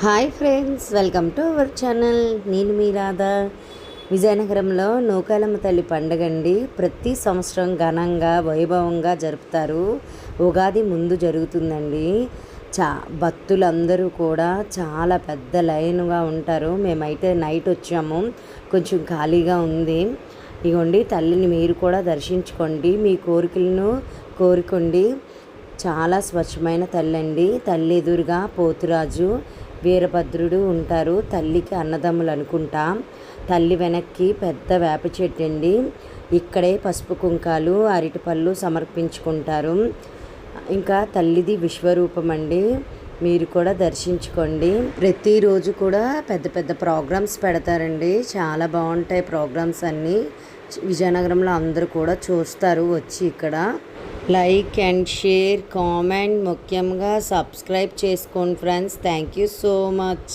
Hi friends, welcome to our channel. నేను మీ రాధా. విజయనగరంలో నూకాలమ్మ తల్లి పండుగ అండి. ప్రతి సంవత్సరం ఘనంగా వైభవంగా జరుపుతారు. ఉగాది ముందు జరుగుతుందండి. భక్తులందరూ కూడా చాలా పెద్ద లైన్గా ఉంటారు. మేమైతే నైట్ వచ్చాము, కొంచెం ఖాళీగా ఉంది. ఇగోండి, తల్లిని మీరు కూడా దర్శించుకోండి, మీ కోరికలను కోరుకోండి. చాలా స్వచ్ఛమైన తల్లి అండి. తల్లి ఎదురుగా పోతురాజు, వీరభద్రుడు ఉంటారు. తల్లికి అన్నదమ్ములు అనుకుంటా. తల్లి వెనక్కి పెద్ద వేప చెట్టు అండి. ఇక్కడే పసుపు కుంకాలు, అరటిపళ్ళు సమర్పించుకుంటారు. ఇంకా తల్లిది విశ్వరూపం అండి. మీరు కూడా దర్శించుకోండి. ప్రతిరోజు కూడా పెద్ద పెద్ద ప్రోగ్రామ్స్ పెడతారండి. చాలా బాగుంటాయి ప్రోగ్రామ్స్ అన్నీ. విజయనగరంలో అందరూ కూడా చూస్తారు వచ్చి ఇక్కడ. లైక్ అండ్ షేర్, కామెంట్, ముఖ్యంగా సబ్స్క్రైబ్ చేసుకోండి friends. Thank you so much.